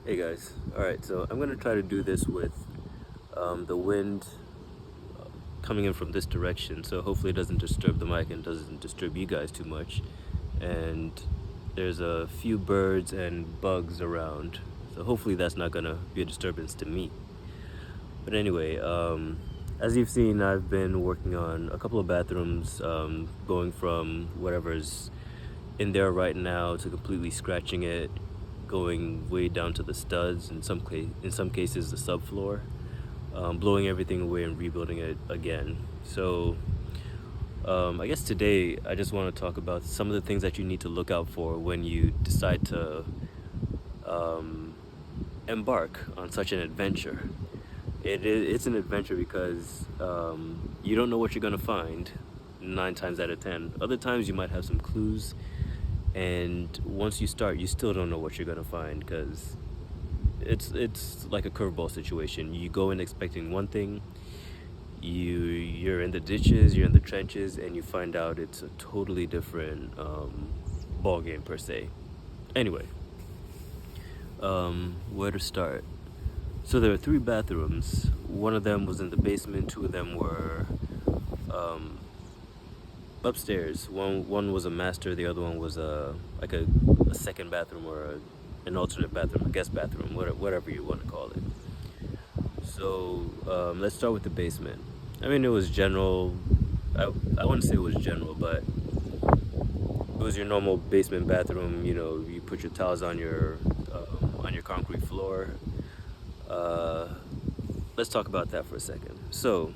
Hey guys, alright, so I'm gonna try to do this with the wind coming in from this direction, so hopefully it doesn't disturb the mic and doesn't disturb you guys too much. And there's a few birds and bugs around, so hopefully that's not gonna be a disturbance to me. But anyway, as you've seen, I've been working on a couple of bathrooms, going from whatever's in there right now to completely scratching it, going way down to the studs, in some cases the subfloor, blowing everything away and rebuilding it again. So I guess today I just want to talk about some of the things that you need to look out for when you decide to um, embark on such an adventure. It's an adventure because you don't know what you're gonna find 9 times out of 10. Other times you might have some clues, and once you start, you still don't know what you're gonna find because it's like a curveball situation. You go in expecting one thing, you're in the ditches, you're in the trenches, and you find out it's a totally different ball game per se. Anyway, where to start? So there are 3 bathrooms. One of them was in the basement. 2 of them were um, upstairs. One was a master. The other one was a second bathroom or an alternate bathroom, a guest bathroom, whatever you want to call it. So let's start with the basement. I mean, it was general. I wouldn't say it was general, but it was your normal basement bathroom. You know, you put your towels on your concrete floor. Uh, let's talk about that for a second. So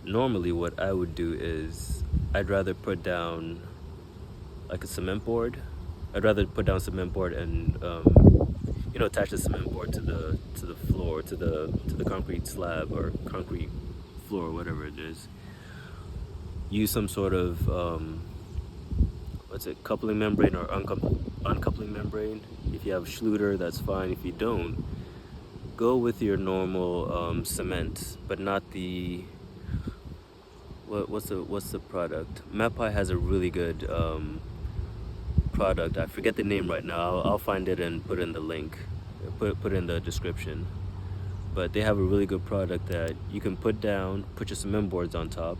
normally, what I would do is I'd rather put down like a cement board. I'd rather put down cement board and attach the cement board to the floor, to the concrete slab or concrete floor, whatever it is. Use some sort of coupling membrane or uncoupling membrane. If you have Schluter, that's fine. If you don't, go with your normal cement, but not the what's the product? Mapai has a really good product. I forget the name right now. I'll find it and put in the link. Put in the description. But they have a really good product that you can put down, put your cement boards on top,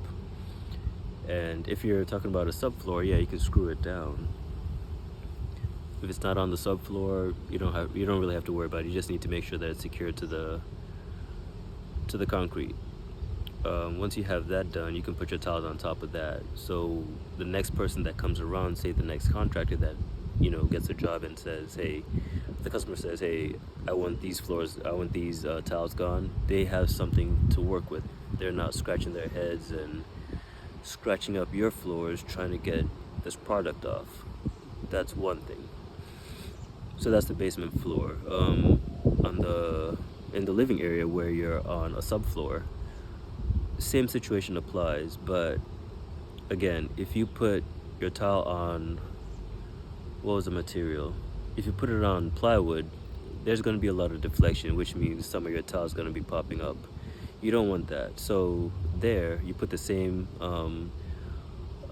and if you're talking about a subfloor, yeah, you can screw it down. If it's not on the subfloor, you don't really have to worry about it. You just need to make sure that it's secured to the concrete. Once you have that done, you can put your tiles on top of that. So the next person that comes around, say the next contractor that gets a job and says, hey, the customer says, hey, I want these tiles gone. They have something to work with. They're not scratching their heads and scratching up your floors trying to get this product off. That's one thing. So that's the basement floor. In the living area where you're on a subfloor, same situation applies, but again, if you put your tile on, what was the material? If you put it on plywood, there's going to be a lot of deflection, which means some of your tile is going to be popping up. You don't want that. So there, you put the same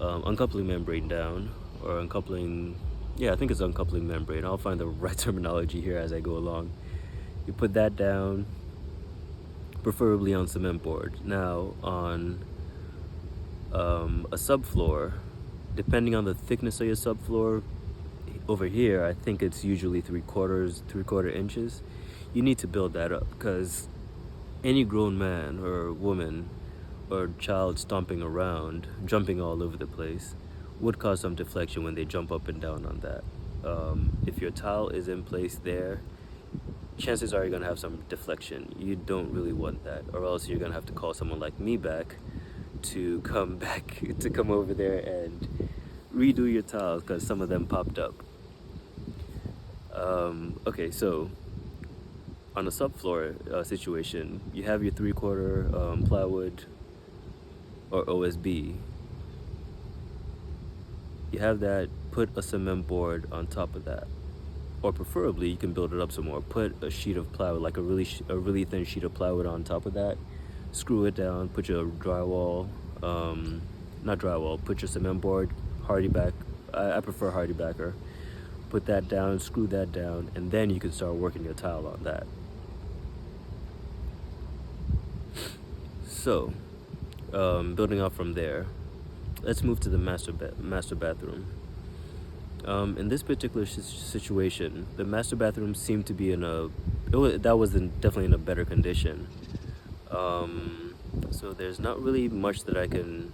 uncoupling membrane down, or uncoupling, yeah, I think it's uncoupling membrane. I'll find the right terminology here as I go along. You put that down, preferably on cement board. Now on a subfloor, depending on the thickness of your subfloor, over here I think it's usually 3/4 inches. You need to build that up because any grown man or woman or child stomping around, jumping all over the place, would cause some deflection when they jump up and down on that. If your tile is in place there, chances are you're gonna have some deflection. You don't really want that, or else you're gonna have to call someone like me back to come over there and redo your tiles because some of them popped up. Okay, so on a subfloor situation, you have your 3/4 plywood or OSB. You have that. Put a cement board on top of that, or preferably you can build it up some more. Put a sheet of plywood, like a really thin sheet of plywood on top of that. Screw it down. Put your drywall, not drywall. Put your cement board, hardy back. I prefer hardy backer. put that down, screw that down, and then you can start working your tile on that. So, building off from there, let's move to the master bathroom. In this particular situation, the master bathroom seemed to be that was definitely in a better condition. So there's not really much that I can,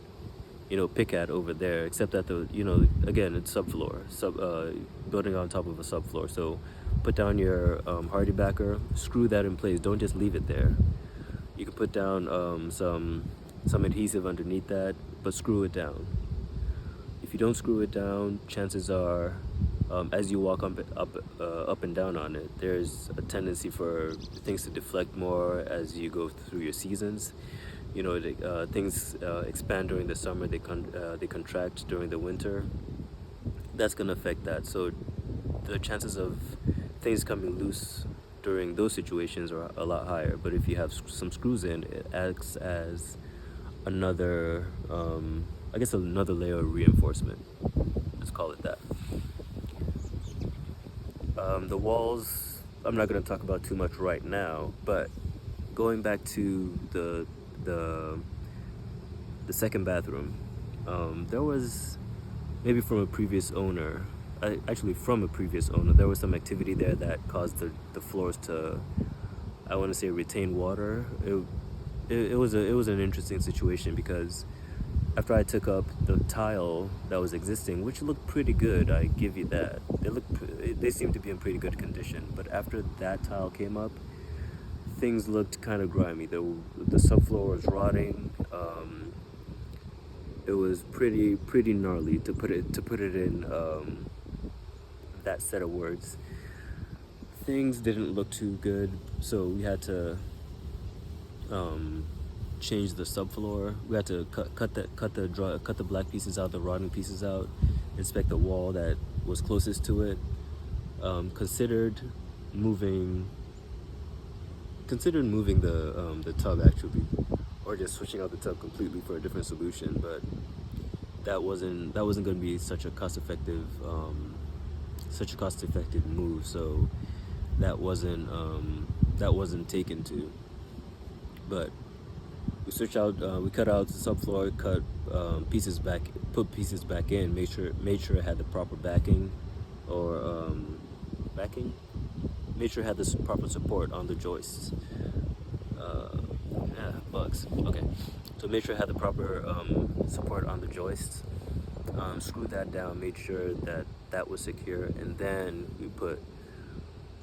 pick at over there, except that again, it's subfloor, building on top of a subfloor. So put down your hardy backer, screw that in place. Don't just leave it there. You can put down some adhesive underneath that, but screw it down. If you don't screw it down, chances are, as you walk up and down on it, there's a tendency for things to deflect more as you go through your seasons. Things expand during the summer, they contract during the winter. That's gonna affect that. So the chances of things coming loose during those situations are a lot higher. But if you have some screws in, it acts as another another layer of reinforcement. Let's call it that. The walls, I'm not going to talk about too much right now, but going back to the second bathroom, there was, maybe from a previous owner, there was some activity there that caused the floors to, I want to say, retain water. It was an interesting situation, because after I took up the tile that was existing, which looked pretty good, I give you that. They seemed to be in pretty good condition. But after that tile came up, things looked kind of grimy. The subfloor was rotting. It was pretty gnarly, to put it in that set of words. Things didn't look too good, so we had to change the subfloor. We had to cut the black pieces out, the rotting pieces out, inspect the wall that was closest to it. Considered moving the tub, actually, or just switching out the tub completely for a different solution. But that wasn't going to be such a cost effective move. So that wasn't taken to. But we cut out the subfloor, put pieces back in, made sure it had the proper backing, made sure it had the proper support on the joists. Bugs. Okay, so make sure it had the proper support on the joists. Screwed that down, made sure that was secure, and then we put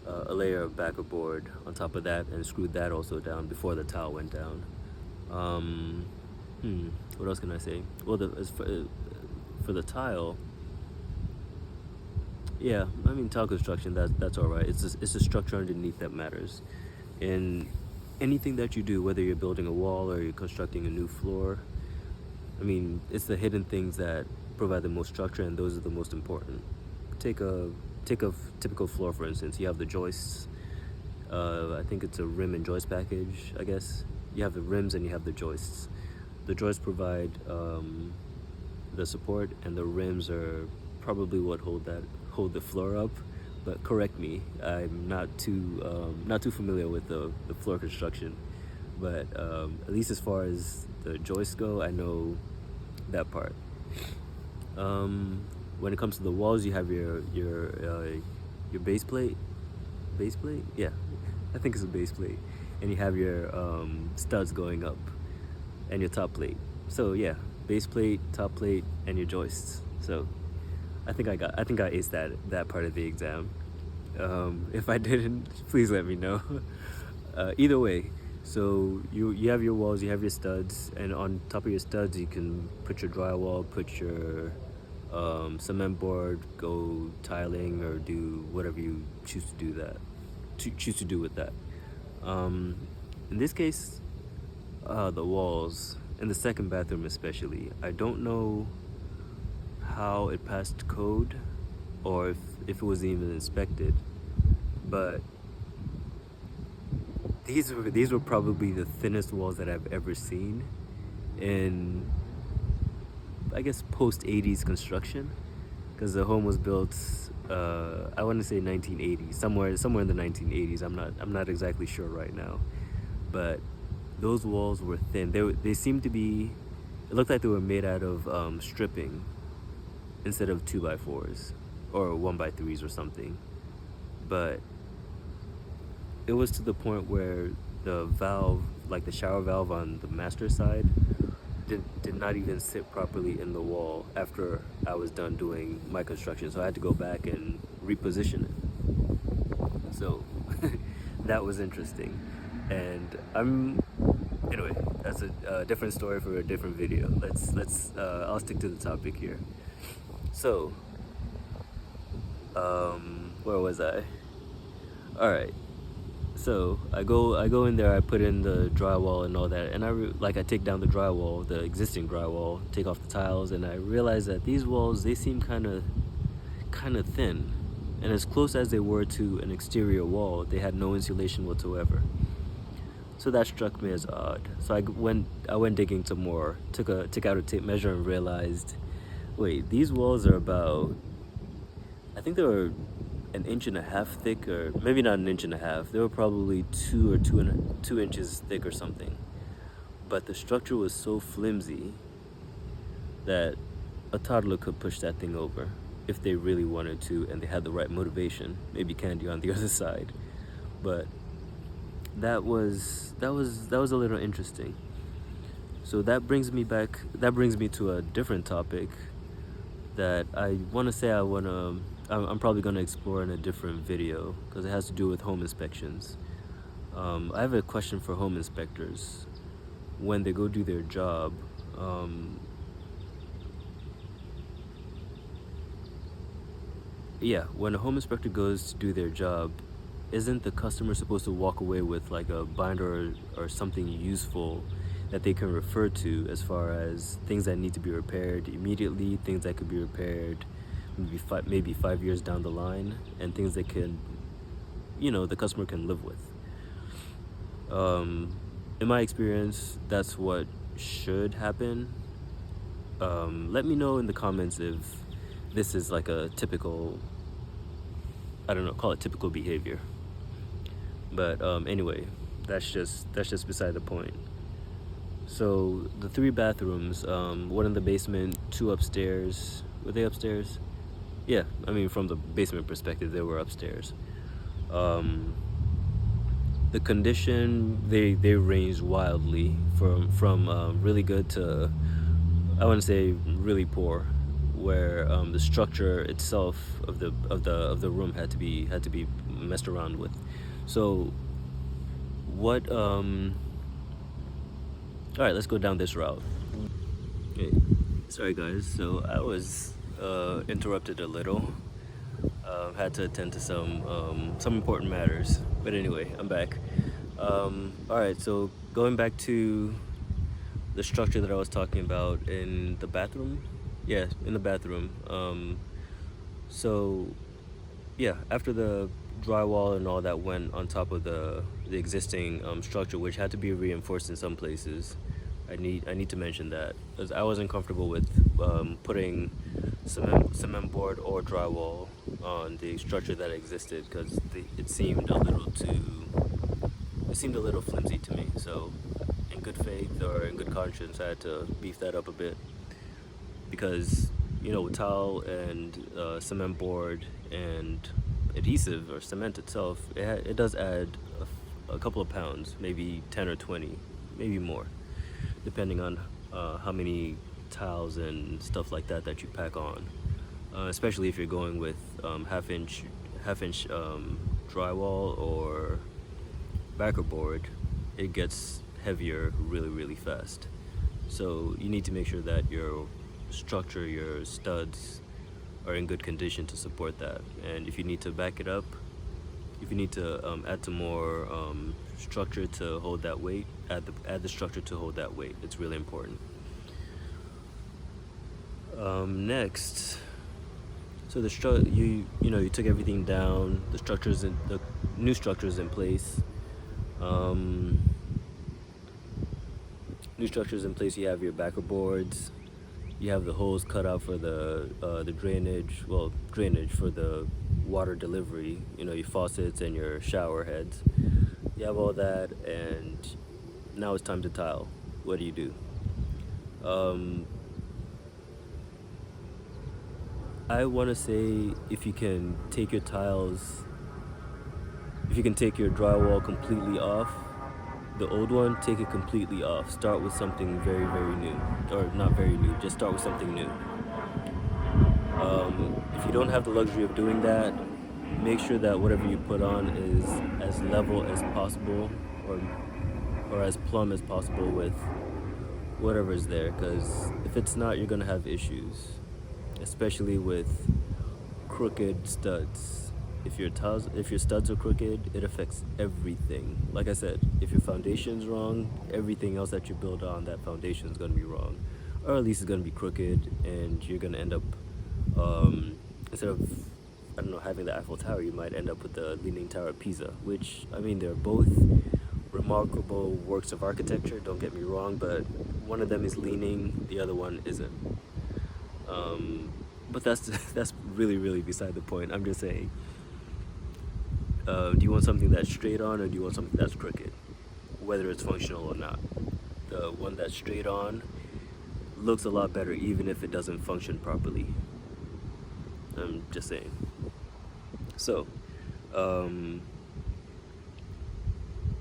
a layer of backer board on top of that, and screwed that also down before the tile went down. What else can I say? Well, for the tile, yeah, I mean, tile construction, that's all right. It's the structure underneath that matters. And anything that you do, whether you're building a wall or you're constructing a new floor, I mean, it's the hidden things that provide the most structure, and those are the most important. Take a typical floor, for instance. You have the joists. I think it's a rim and joist package, I guess. You have the rims and you have the joists. The joists provide the support, and the rims are probably what hold the floor up. But correct me, I'm not too familiar with the floor construction. But at least as far as the joists go, I know that part. When it comes to the walls, you have your base plate. Base plate? Yeah, I think it's a base plate. And you have your studs going up, and your top plate. So yeah, base plate, top plate, and your joists. So I think I aced that part of the exam. If I didn't, please let me know. Either way, so you have your walls, you have your studs, and on top of your studs you can put your drywall, put your cement board, go tiling, or do whatever you choose to do with that. In this case, the walls in the second bathroom especially, I don't know how it passed code, or if it was even inspected, but these were probably the thinnest walls that I've ever seen in, I guess, post 80s construction, because the home was built I want to say 1980s, somewhere in the 1980s. I'm not exactly sure right now, but those walls were thin. They seemed to be. It looked like they were made out of stripping instead of 2x4s or 1x3s or something. But it was to the point where the valve, like the shower valve on the master side, did not even sit properly in the wall after I was done doing my construction. So I had to go back and reposition it. So that was interesting. And anyway, that's a different story for a different video. I'll stick to the topic here. So, where was I? All right. So I go in there. I put in the drywall and all that, and I take down the drywall, the existing drywall, take off the tiles, and I realize that these walls, they seem kind of thin, and as close as they were to an exterior wall, they had no insulation whatsoever. So that struck me as odd. So I went digging some more, took out a tape measure and realized, wait, these walls are about, I think they were an inch and a half thick, or maybe not an inch and a half. They were probably 2 inches thick or something. But the structure was so flimsy that a toddler could push that thing over if they really wanted to and they had the right motivation. Maybe Candy on the other side. But that was a little interesting. So that brings me to a different topic that I'm probably going to explore in a different video, because it has to do with home inspections. I have a question for home inspectors when they go do their job. When a home inspector goes to do their job, isn't the customer supposed to walk away with like a binder or something useful that they can refer to, as far as things that need to be repaired immediately, things that could be repaired maybe 5 years down the line, and things that the customer can live with? In my experience, that's what should happen. Let me know in the comments if this is like a typical, I don't know, call it typical behavior. But anyway, that's just beside the point. So the 3 bathrooms, one in the basement, 2 upstairs. Were they upstairs? Yeah, I mean, from the basement perspective, they were upstairs. The condition, they ranged wildly from really good to, I wouldn't say really poor, where the structure itself of the room had to be messed around with. So what all right, let's go down this route. Okay, sorry guys, so I was interrupted a little. Had to attend to some important matters, but anyway, I'm back. All right, so going back to the structure that I was talking about in the bathroom. Yeah, in the bathroom. So yeah, after the drywall and all that went on top of the existing structure, which had to be reinforced in some places. I need to mention that, because I wasn't comfortable with putting cement board or drywall on the structure that existed, because it seemed a little flimsy to me. So in good faith or in good conscience, I had to beef that up a bit, because with tile and cement board and adhesive or cement itself, it does add a couple of pounds, maybe 10 or 20, maybe more, depending on how many tiles and stuff like that you pack on, especially if you're going with half inch drywall or backer board. It gets heavier really fast. So you need to make sure that your structure, your studs, are in good condition to support that. And if you need to back it up, if you need to add some more structure to hold that weight, add the structure to hold that weight. It's really important. Next, so you took everything down. The new structure's in place. New structures in place. You have your backer boards. You have the holes cut out for the drainage, well, drainage for the water delivery, you know, your faucets and your shower heads. You have all that, and now it's time to tile. What do you do? Um, I want to say if you can take your tiles, if you can take your drywall completely off, the old one, take it completely off. Start with something very, very new. Or not very new, just start with something new. If you don't have the luxury of doing that, make sure that whatever you put on is as level as possible, or as plumb as possible with whatever is there, because if it's not, you're going to have issues, especially with crooked studs. If your studs are crooked, it affects everything. Like I said, if your foundation's wrong, everything else that you build on that foundation is going to be wrong, or at least it's going to be crooked, and you're going to end up, instead of, I don't know, having the Eiffel Tower, you might end up with the Leaning Tower of Pisa, which, I mean, they're both remarkable works of architecture, don't get me wrong, but one of them is leaning, the other one isn't. But that's really, really beside the point. I'm just saying, do you want something that's straight on, or do you want something that's crooked? Whether it's functional or not. The one that's straight on looks a lot better even if it doesn't function properly. I'm just saying. So,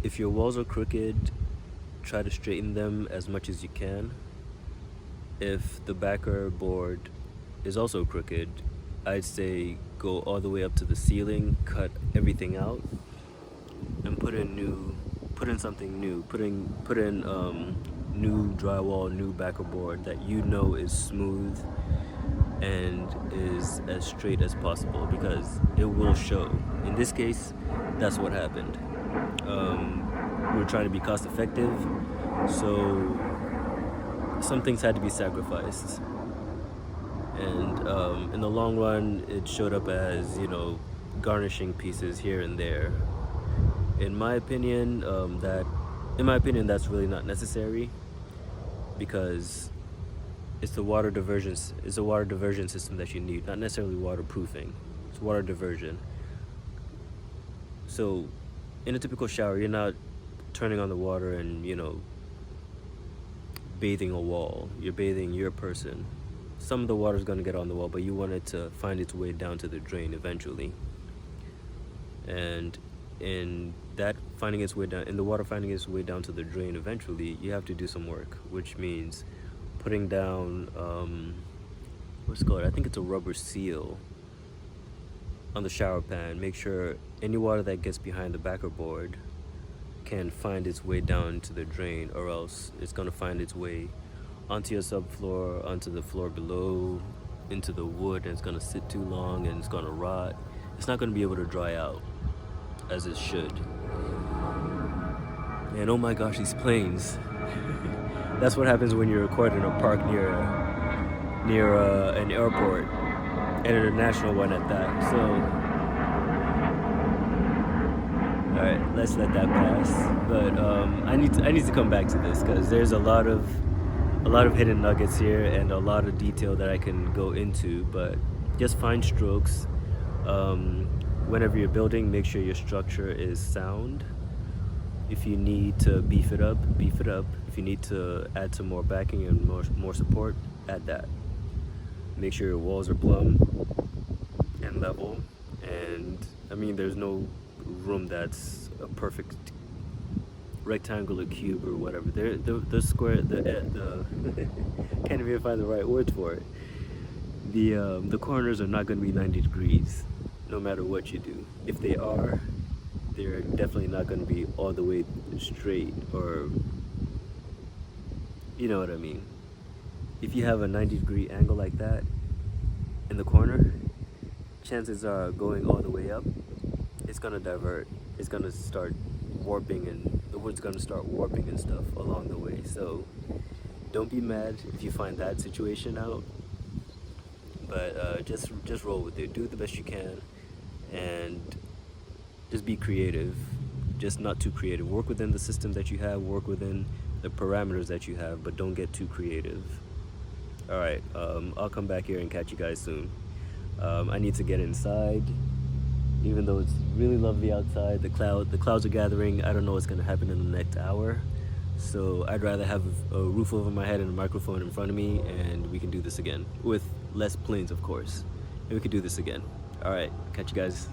if your walls are crooked, try to straighten them as much as you can. If the backer board is also crooked, I'd say go all the way up to the ceiling, cut everything out, and put in something new. Put in new drywall, new backer board that you know is smooth and is as straight as possible, because it will show. In this case, that's what happened. We were trying to be cost effective, so some things had to be sacrificed. And in the long run, it showed up as, you know, garnishing pieces here and there. In my opinion, that's really not necessary, because it's a water diversion system that you need, not necessarily waterproofing. It's water diversion. So in a typical shower, you're not turning on the water and, you know, bathing a wall. You're bathing your person. Some of the water is going to get on the wall, but you want it to find its way down to the drain eventually. And in the water finding its way down to the drain eventually, you have to do some work, which means putting down, what's it called? I think it's a rubber seal on the shower pan. Make sure any water that gets behind the backer board can find its way down to the drain, or else it's going to find its way onto your subfloor, onto the floor below, into the wood, and it's going to sit too long and it's going to rot. It's not going to be able to dry out as it should. And oh my gosh, these planes. That's what happens when you record in a park near an airport, an international one at that. So, all right, let's let that pass. But I need to come back to this, because there's a lot of hidden nuggets here and a lot of detail that I can go into. But just fine strokes. Whenever you're building, make sure your structure is sound. If you need to beef it up, beef it up. If you need to add some more backing and more support, add that. Make sure your walls are plumb and level. And I mean, there's no room that's a perfect rectangular cube or whatever. The square, the can't even find the right words for it. The corners are not going to be 90 degrees, no matter what you do. If they are, they're definitely not going to be all the way straight, or you know what I mean. If you have a 90-degree angle like that in the corner, chances are going all the way up, it's going to divert. It's going to start warping, and the wood's going to start warping and stuff along the way. So don't be mad if you find that situation out, but just roll with it. Do the best you can, and just be creative, just not too creative. Work within the system that you have, work within the parameters that you have, but don't get too creative. All right, I'll come back here and catch you guys soon. I need to get inside. Even though it's really lovely outside, the clouds are gathering. I don't know what's gonna happen in the next hour. So I'd rather have a roof over my head and a microphone in front of me, and we can do this again with less planes, of course. And we can do this again. All right, catch you guys.